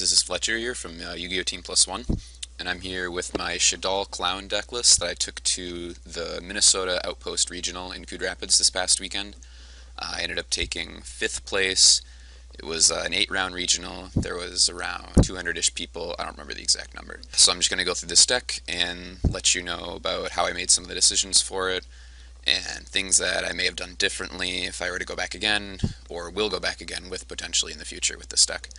this is Fletcher here from Yu-Gi-Oh! Team Plus One, and I'm here with my Shaddoll Clown deck list that I took to the Minnesota Outpost Regional in Coon Rapids this past weekend. I ended up taking 5th place. It was an 8-round regional. There was around 200-ish people. I don't remember the exact number. So I'm just going to go through this deck and let you know about how I made some of the decisions for it, and things that I may have done differently if I were to go back again, or will go back again with potentially in the future with this deck.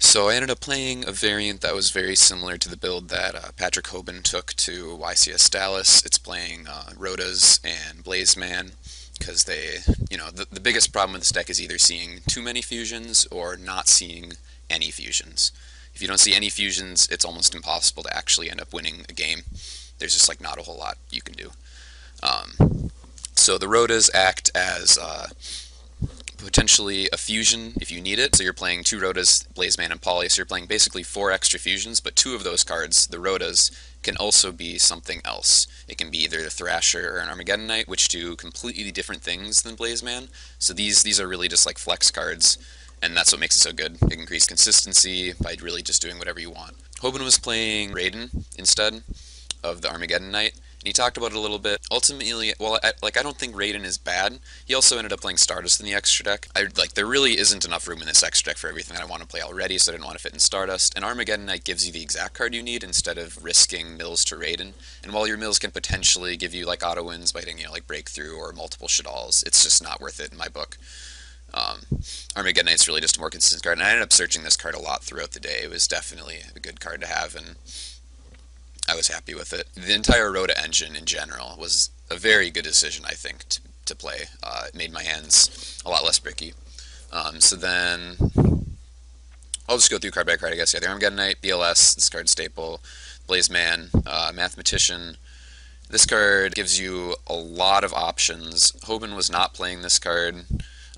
So I ended up playing a variant that was very similar to the build that Patrick Hoban took to YCS Dallas. It's playing Rotas and Blazeman, because the biggest problem with this deck is either seeing too many fusions or not seeing any fusions. If you don't see any fusions, it's almost impossible to actually end up winning a game. There's just like not a whole lot you can do. So the Rotas act as potentially a fusion if you need it. So you're playing 2 Rotas, Blazeman, and Poly, so you're playing basically 4 extra fusions, but 2 of those cards, the Rotas, can also be something else. It can be either a Thrasher or an Armageddon Knight, which do completely different things than Blazeman. So these are really just like flex cards, and that's what makes it so good. It can increase consistency by really just doing whatever you want. Hoban was playing Raiden instead of the Armageddon Knight, and he talked about it a little bit. Ultimately, well, I don't think Raiden is bad. He also ended up playing Stardust in the extra deck. There really isn't enough room in this extra deck for everything that I want to play already, so I didn't want to fit in Stardust. And Armageddon Knight gives you the exact card you need instead of risking mills to Raiden. And while your mills can potentially give you like auto wins by hitting like Breakthrough or multiple Shaddolls, it's just not worth it in my book. Armageddon Knight's really just a more consistent card, and I ended up searching this card a lot throughout the day. It was definitely a good card to have, and I was happy with it. The entire Rota engine in general was a very good decision, I think, to play. It made my hands a lot less bricky. So then I'll just go through card by card, I guess. Yeah, the Armageddon Knight, BLS, this card staple, Blazeman, Mathematician. This card gives you a lot of options. Hoban was not playing this card.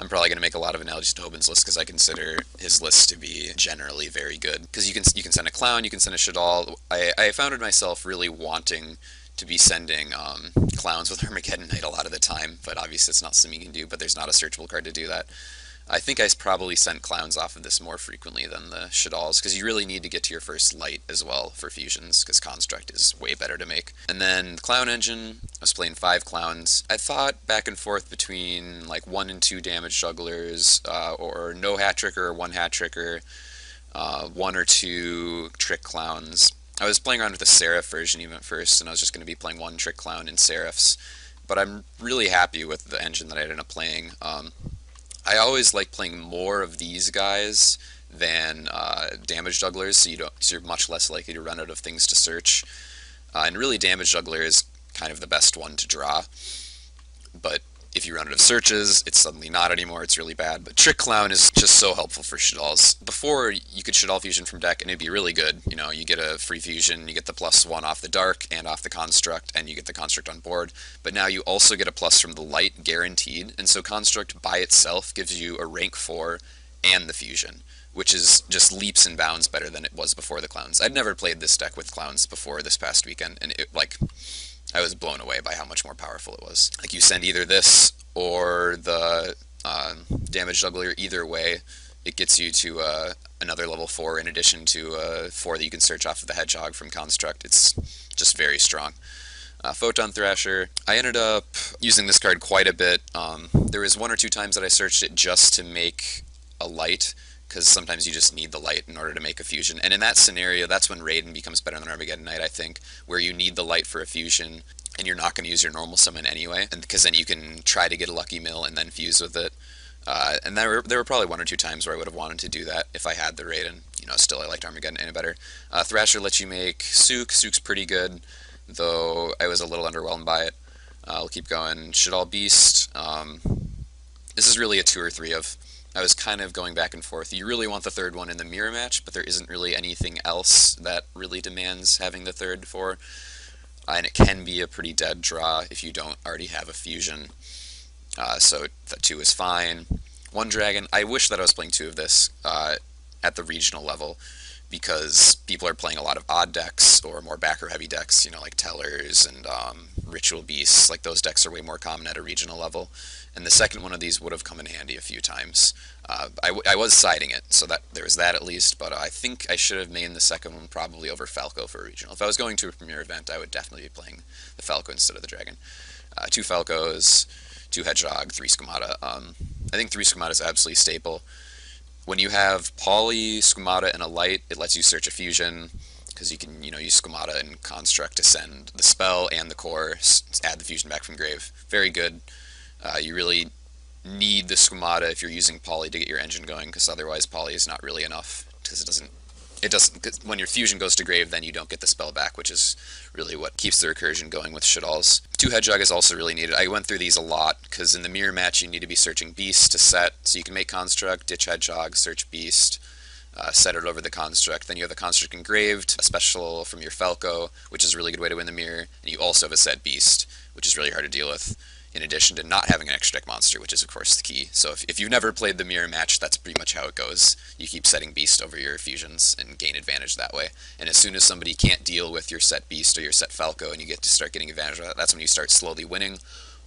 I'm probably going to make a lot of analogies to Hoban's list because I consider his list to be generally very good. Because you can send a Clown, you can send a Shaddoll. I found myself really wanting to be sending Clowns with Armageddon Knight a lot of the time, but obviously it's not something you can do, but there's not a searchable card to do that. I think I probably sent Clowns off of this more frequently than the Shaddolls, because you really need to get to your first light as well for fusions, because Construct is way better to make. And then the Clown engine, I was playing 5 Clowns. I thought back and forth between like 1 and 2 damage jugglers, or no hat tricker or 1 hat tricker, 1 or 2 trick Clowns. I was playing around with the Seraph version even at first, and I was just going to be playing 1 trick Clown in Seraphs. But I'm really happy with the engine that I ended up playing. I always like playing more of these guys than damage jugglers, so you're much less likely to run out of things to search. And really, damage juggler is kind of the best one to draw. But if you run out of searches, it's suddenly not anymore. It's really bad. But Trick Clown is just so helpful for Shaddolls. Before, you could Shaddoll fusion from deck, and it'd be really good. You know, you get a free fusion, you get the +1 off the Dark and off the Construct, and you get the Construct on board. But now you also get a plus from the Light, guaranteed. And so Construct by itself gives you a rank 4 and the fusion, which is just leaps and bounds better than it was before the Clowns. I'd never played this deck with Clowns before this past weekend, and I was blown away by how much more powerful it was. Like, you send either this or the damage juggler, either way, it gets you to another level 4 in addition to 4 that you can search off of the Hedgehog from Construct. It's just very strong. Photon Thrasher, I ended up using this card quite a bit. There was 1 or 2 times that I searched it just to make a light, because sometimes you just need the light in order to make a fusion. And in that scenario, that's when Raiden becomes better than Armageddon Knight, I think, where you need the light for a fusion, and you're not going to use your normal summon anyway, and because then you can try to get a Lucky Mill and then fuse with it. And there were probably 1 or 2 times where I would have wanted to do that if I had the Raiden. You know, still I liked Armageddon Knight better. Thrasher lets you make Sook. Sook's pretty good, though I was a little underwhelmed by it. I'll keep going. Shaddoll Beast. This is really a 2 or 3 of. I was kind of going back and forth. You really want the 3rd one in the mirror match, but there isn't really anything else that really demands having the 3rd for. And it can be a pretty dead draw if you don't already have a fusion. So the 2 is fine. 1 Dragon. I wish that I was playing 2 of this at the regional level, because people are playing a lot of odd decks or more backer heavy decks, like Tellers and Ritual Beasts. Like those decks are way more common at a regional level. And the second one of these would have come in handy a few times. I was siding it, so that there was that at least, but I think I should have made the second one probably over Falco for a regional. If I was going to a premier event, I would definitely be playing the Falco instead of the Dragon. 2 Falcos, 2 Hedgehog, 3 Squamata. I think 3 Squamata is absolutely staple. When you have Poly, Squamata, and a Light, it lets you search a fusion, because you can, use Squamata and Construct to send the spell and the core, add the fusion back from grave. Very good. You really need the Squamata if you're using Poly to get your engine going, because otherwise Poly is not really enough, because when your fusion goes to grave, then you don't get the spell back, which is really what keeps the recursion going with Shaddolls. 2 Hedgehog is also really needed. I went through these a lot, because in the mirror match you need to be searching Beast to set, so you can make Construct, ditch Hedgehog, search Beast, set it over the Construct. Then you have the Construct engraved, a special from your Falco, which is a really good way to win the mirror, and you also have a set Beast, which is really hard to deal with, in addition to not having an extra deck monster, which is of course the key. So if you've never played the mirror match, that's pretty much how it goes. You keep setting Beast over your fusions and gain advantage that way. And as soon as somebody can't deal with your set Beast or your set Falco and you get to start getting advantage of that, that's when you start slowly winning,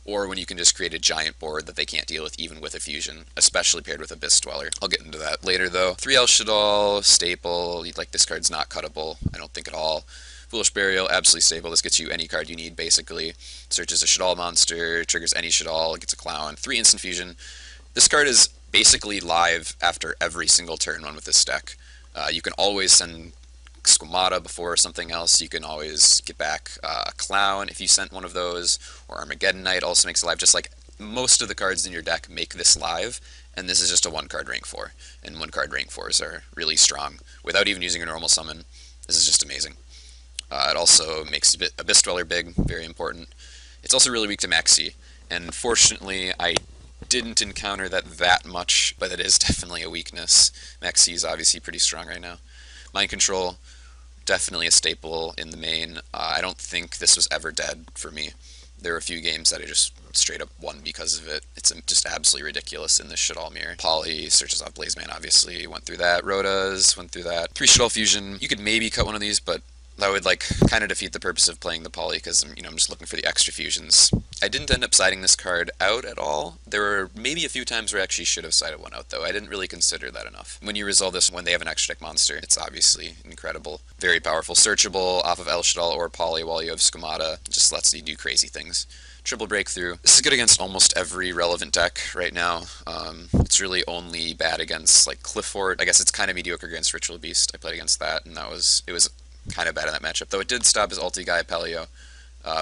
or when you can just create a giant board that they can't deal with even with a fusion, especially paired with Abyss Dweller. I'll get into that later though. 3L Shaddoll, staple. Like, this card's not cuttable, I don't think at all. Foolish Burial, absolutely stable. This gets you any card you need, basically. Searches a Shaddoll monster, triggers any Shaddoll, gets a Clown. 3 instant fusion. This card is basically live after every single turn one with this deck. You can always send Squamata before something else. You can always get back a Clown if you sent one of those, or Armageddon Knight also makes it live. Just like most of the cards in your deck make this live, and this is just a 1-card rank 4. And 1-card rank 4s are really strong. Without even using a normal summon, this is just amazing. It also makes Abyss Dweller big, very important. It's also really weak to Maxi, and fortunately I didn't encounter that much, but it is definitely a weakness. Maxi is obviously pretty strong right now. Mind Control, definitely a staple in the main. I don't think this was ever dead for me. There were a few games that I just straight up won because of it. It's just absolutely ridiculous in this Shaddoll mirror. Poly searches off Blazeman, obviously, went through that. Rotas, went through that. 3 Shaddoll Fusion, you could maybe cut one of these, but that would kind of defeat the purpose of playing the Poly, because I'm just looking for the extra fusions. I didn't end up siding this card out at all. There were maybe a few times where I actually should have sided one out, though. I didn't really consider that enough. When you resolve this when they have an extra deck monster, it's obviously incredible. Very powerful. Searchable off of El Shaddoll or Poly while you have Squamata. It just lets you do crazy things. Triple Breakthrough. This is good against almost every relevant deck right now. It's really only bad against Cliff Fort. I guess it's kind of mediocre against Ritual Beast. I played against that, and it was kind of bad in that matchup, though it did stop his ulti Gaia Pelio.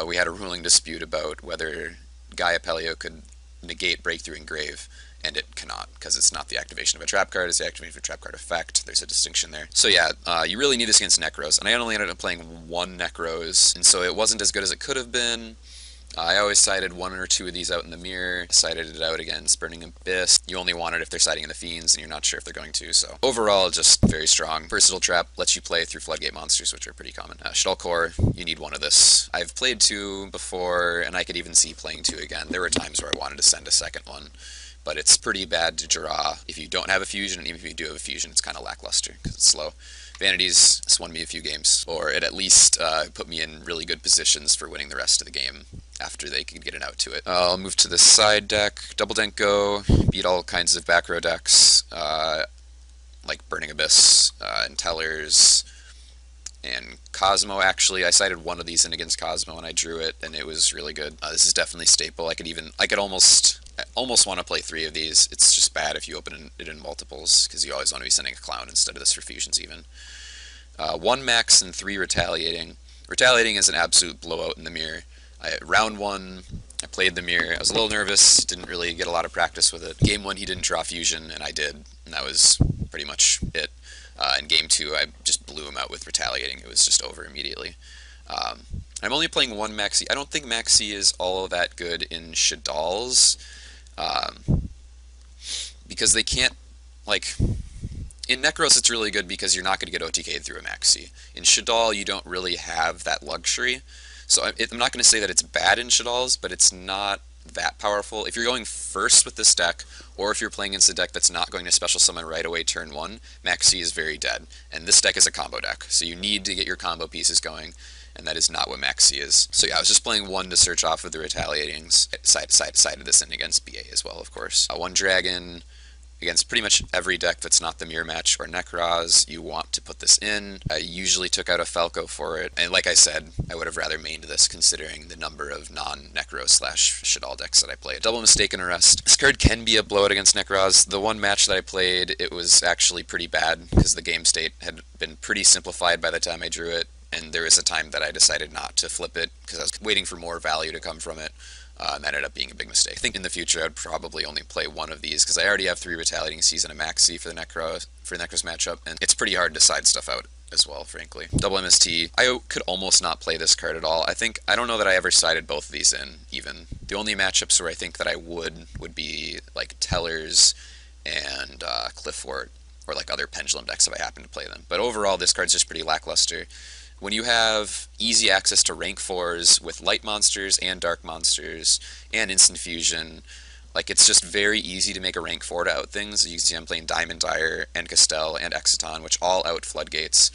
We had a ruling dispute about whether Gaia Pelio could negate Breakthrough Engrave, and it cannot, because it's not the activation of a trap card, it's the activation of a trap card effect. There's a distinction there. So yeah, you really need this against Necros, and I only ended up playing 1 Necros, and so it wasn't as good as it could have been. I always sided 1 or 2 of these out in the mirror, sided it out against Burning Abyss. You only want it if they're siding in the Fiends, and you're not sure if they're going to, so overall, just very strong. Versatile Trap lets you play through Floodgate monsters, which are pretty common. Shaddoll Core, you need 1 of this. I've played 2 before, and I could even see playing 2 again. There were times where I wanted to send a second one, but it's pretty bad to draw if you don't have a fusion, and even if you do have a fusion, it's kind of lackluster, because it's slow. Vanities has won me a few games, or it at least put me in really good positions for winning the rest of the game after they could get an out to it. I'll move to the side deck. Double Denko, beat all kinds of back row decks, like Burning Abyss, and Tellers, and Cosmo. Actually, I sided 1 of these in against Cosmo, and I drew it, and it was really good. This is definitely staple. I almost want to play 3 of these. It's just bad if you open it in multiples, because you always want to be sending a Clown instead of this for fusions even. 1 Max and 3 Retaliating. Retaliating is an absolute blowout in the mirror. Round 1, I played the mirror. I was a little nervous, didn't really get a lot of practice with it. Game 1, he didn't draw fusion, and I did, and that was pretty much it. In Game 2, I just blew him out with Retaliating. It was just over immediately. I'm only playing 1 Maxi. I don't think Maxi is all that good in Shaddolls, because they can't, in Necros it's really good because you're not going to get OTK'd through a Maxi. In Shaddoll, you don't really have that luxury. So I'm not going to say that it's bad in Shaddolls, but it's not that powerful. If you're going first with this deck, or if you're playing against a deck that's not going to special summon right away turn 1, Maxi is very dead. And this deck is a combo deck, so you need to get your combo pieces going, and that is not what Maxi is. So yeah, I was just playing 1 to search off of the retaliating side of this and against BA as well, of course. 1 dragon. Against pretty much every deck that's not the Mirror Match or Necroz, you want to put this in. I usually took out a Falco for it, and like I said, I would have rather mained this considering the number of non-Necro slash Shaddoll decks that I played. Double Mistaken Arrest. This card can be a blowout against Necroz. The one match that I played, it was actually pretty bad because the game state had been pretty simplified by the time I drew it, and there was a time that I decided not to flip it because I was waiting for more value to come from it. And that ended up being a big mistake. I think in the future I'd probably only play 1 of these because I already have 3 Retaliating Seas and a Maxi for the Necros matchup, and it's pretty hard to side stuff out as well, frankly. Double MST. I could almost not play this card at all. I don't know that I ever sided both of these in, even. The only matchups where I think that I would be like Tellers and Cliffort, or like other Pendulum decks if I happen to play them. But overall, this card's just pretty lackluster. When you have easy access to rank 4s with light monsters and dark monsters and instant fusion, like it's just very easy to make a rank 4 to out things. You can see I'm playing Diamond Dire and Castell and Exciton, which all out floodgates.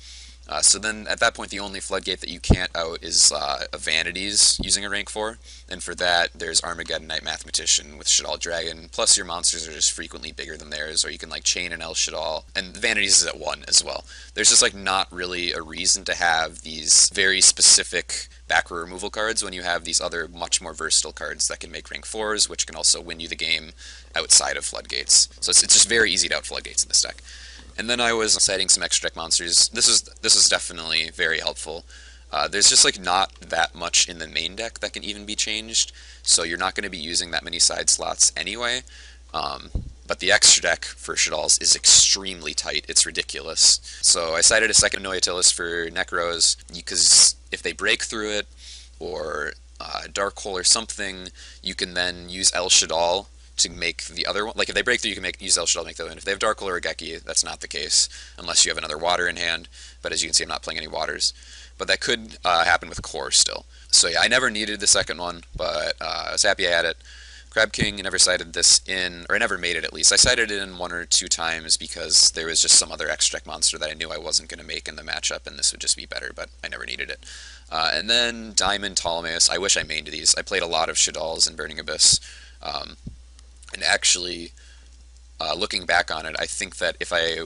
So then at that point the only floodgate that you can't out is Vanities using a rank 4, and for that there's Armageddon Knight Mathematician with Shaddoll Dragon, plus your monsters are just frequently bigger than theirs, or you can like chain an El Shaddoll, and Vanities is at 1 as well. There's just like not really a reason to have these very specific back row removal cards when you have these other much more versatile cards that can make rank 4s, which can also win you the game outside of floodgates. So it's just very easy to out floodgates in this deck. And then I was citing some extra deck monsters. This is definitely very helpful. There's just like not that much in the main deck that can even be changed, so you're not going to be using that many side slots anyway. But the extra deck for Shaddolls is extremely tight. It's ridiculous. So I cited a second Noyatilis for Necros, because if they break through it, or Dark Hole or something, you can then use El Shaddoll to make the other one. Like if they break through, you can use El Shaddoll to make the other one. If they have Dark Hole or a Geki, that's not the case, unless you have another water in hand. But as you can see, I'm not playing any waters. But that could happen with Core still. So yeah, I never needed the second one, but I was happy I had it. Crab King, I never cited this in, or I never made it at least. I cited it in 1 or 2 times because there was just some other extra deck monster that I knew I wasn't going to make in the matchup, and this would just be better, but I never needed it. And then Diamond Ptolemaeus, I wish I mained these. I played a lot of Shaddolls and Burning Abyss. And actually, looking back on it, I think that if I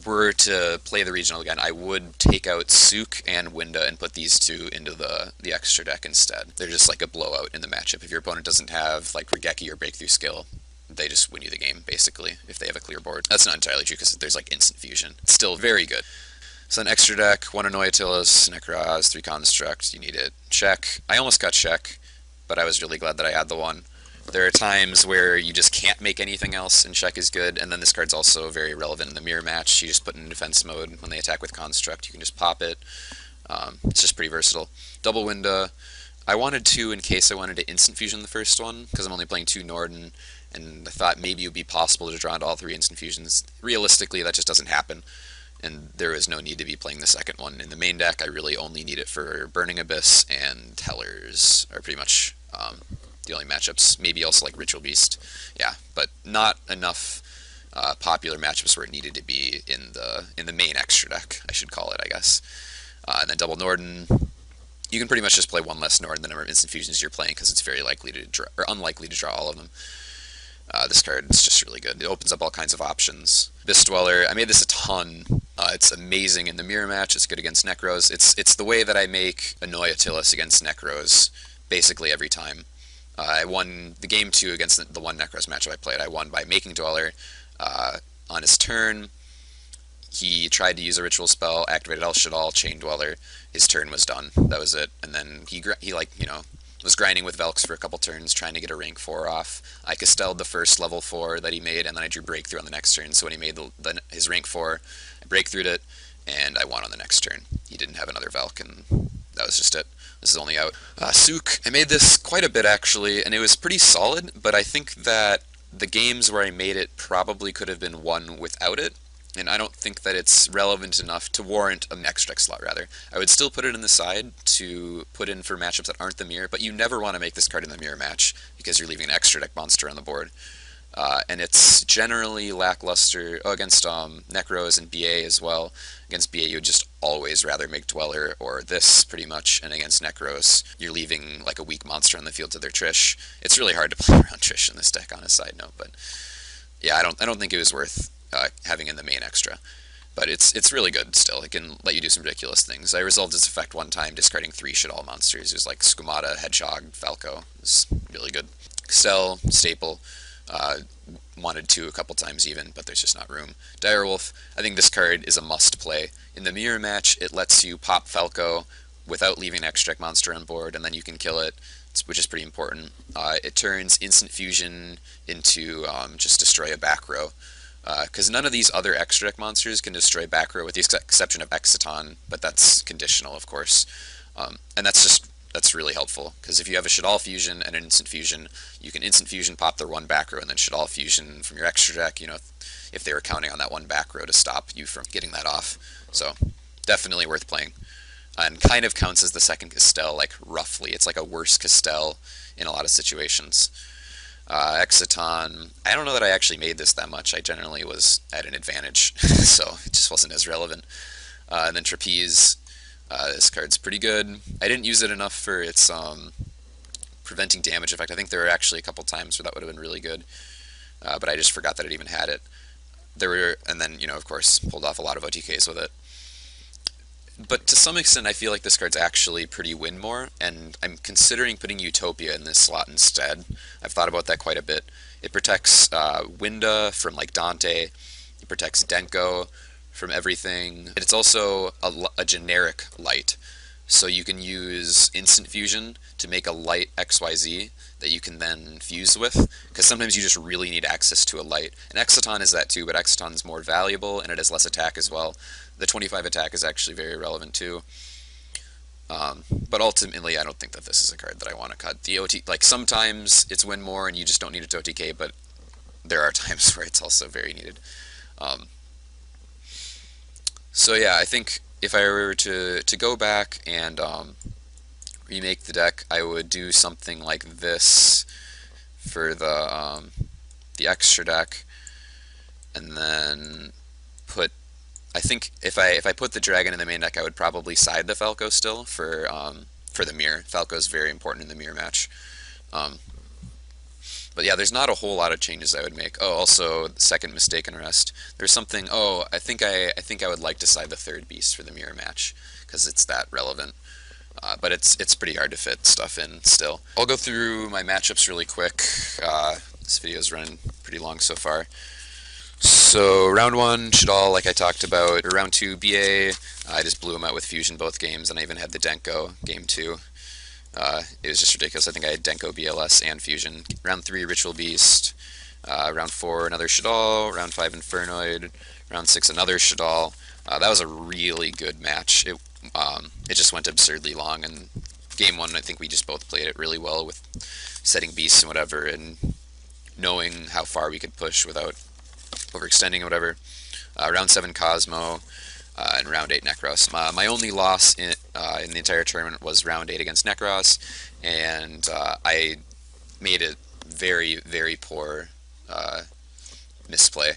were to play the regional again, I would take out Sook and Winda and put these 2 into the extra deck instead. They're just like a blowout in the matchup. If your opponent doesn't have like Regeki or Breakthrough skill, they just win you the game, basically, if they have a clear board. That's not entirely true, because there's like instant fusion. It's still very good. So an extra deck, 1 Anoyatilis, Necroz, 3 Construct, you need it. Check. I almost got check, but I was really glad that I had the 1. There are times where you just can't make anything else, and check is good, and then this card's also very relevant in the mirror match. You just put in defense mode. When they attack with Construct, you can just pop it. It's just pretty versatile. Double Winda. I wanted 2 in case I wanted to instant fusion the first one, because I'm only playing 2 Norden, and I thought maybe it would be possible to draw into all 3 instant fusions. Realistically, that just doesn't happen, and there is no need to be playing the second one. In the main deck, I really only need it for Burning Abyss, and Tellers are pretty much the only matchups. Maybe also like Ritual Beast. Yeah, but not enough popular matchups where it needed to be in the main extra deck, I should call it, I guess. And then Double Norden. You can pretty much just play 1 less Norden than the number of instant fusions you're playing, because it's very likely to draw, or unlikely to draw all of them. This card is just really good. It opens up all kinds of options. Abyss Dweller, I made this a ton. It's amazing in the mirror match. It's good against Necros. It's the way that I make a Noyatilis against Necros basically every time. I won the game 2 against the 1 Necros matchup I played. I won by making Dweller. On his turn, he tried to use a ritual spell, activated El Shaddoll, Chain Dweller. His turn was done. That was it. And then he was grinding with Velks for a couple turns, trying to get a rank 4 off. I castelled the first level 4 that he made, and then I drew Breakthrough on the next turn. So when he made his rank 4, I Breakthrough'd it, and I won on the next turn. He didn't have another Velk, and that was just it. This is only out. Sook, I made this quite a bit actually, and it was pretty solid, but I think that the games where I made it probably could have been won without it. and I don't think that it's relevant enough to warrant an extra deck slot, rather. I would still put it in the side to put in for matchups that aren't the mirror, but you never want to make this card in the mirror match because you're leaving an extra deck monster on the board. And it's generally lackluster against Necros and BA as well. Against BA, you would just always rather make Dweller or this, pretty much, and against Necros, you're leaving like a weak monster on the field to their Trish. It's really hard to play around Trish in this deck, on a side note, but yeah, I don't think it was worth having in the main extra. But it's really good still. It can let you do some ridiculous things. I resolved its effect one time, discarding 3 Shaddoll monsters. It was like Squamata, Hedgehog, Falco. It was really good. Cell, staple. Wanted to a couple times even, but there's just not room. Direwolf, I think this card is a must play. In the mirror match, it lets you pop Falco without leaving an extra deck monster on board, and then you can kill it, which is pretty important. It turns instant fusion into just destroy a back row. Because none of these other extra deck monsters can destroy back row, with the exception of Exciton, but that's conditional, of course. And that's really helpful, because if you have a Shaddoll fusion and an instant fusion, you can instant fusion pop their one back row, and then Shaddoll fusion from your extra deck, you know, if they were counting on that one back row to stop you from getting that off. So, definitely worth playing. And kind of counts as the second Castell, like, roughly. It's like a worse Castell in a lot of situations. Exciton, I don't know that I actually made this that much. I generally was at an advantage, so it just wasn't as relevant. And then Trapeze, this card's pretty good. I didn't use it enough for its preventing damage effect. I think there were actually a couple times where that would have been really good, but I just forgot that it even had it. And then, you know, of course, pulled off a lot of OTKs with it. But to some extent, I feel like this card's actually pretty win more, and I'm considering putting Utopia in this slot instead. I've thought about that quite a bit. It protects Winda from, like, Dante. It protects Denko from everything. It's also a generic light, so you can use instant fusion to make a light XYZ that you can then fuse with, because sometimes you just really need access to a light. And Exciton is that too, but Exciton's more valuable and it has less attack as well. The 25 attack is actually very relevant too. But ultimately, I don't think that this is a card that I want to cut. The OT, like, sometimes it's win more and you just don't need it to OTK, but there are times where it's also very needed. So yeah, I think if I were to go back and remake the deck, I would do something like this for the extra deck, and then put. I think if I put the dragon in the main deck, I would probably side the Falco still for the mirror. Falco is very important in the mirror match. But yeah, there's not a whole lot of changes I would make. Oh, also, second Mistaken Rest. There's something. Oh, I think I would like to side the third beast for the mirror match because it's that relevant. But it's pretty hard to fit stuff in still. I'll go through my matchups really quick. This video's run pretty long so far. So round 1, Shaddoll, like I talked about. Round 2, BA. I just blew him out with fusion both games, and I even had the Denko game 2. It was just ridiculous. I think I had Denko, BLS, and Fusion. Round 3, Ritual Beast. Round 4, another Shaddoll. Round 5, Infernoid. Round 6, another Shaddoll. That was a really good match. It just went absurdly long, and game 1, I think we just both played it really well with setting beasts and whatever, and knowing how far we could push without overextending or whatever. Round 7, Cosmo. And round 8, Necros. My only loss in the entire tournament was round 8 against Necros, and I made a very, very poor misplay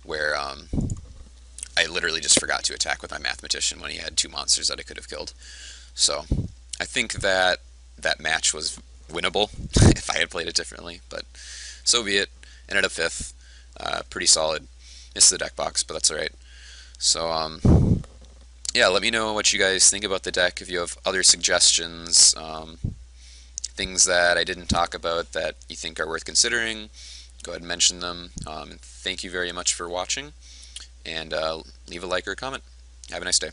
where I literally just forgot to attack with my Mathematician when he had 2 monsters that I could have killed. So I think that match was winnable if I had played it differently, but so be it. Ended up 5th. Pretty solid. Missed the deck box, but that's alright. So, yeah, let me know what you guys think about the deck. If you have other suggestions, things that I didn't talk about that you think are worth considering, go ahead and mention them. And thank you very much for watching, and leave a like or a comment. Have a nice day.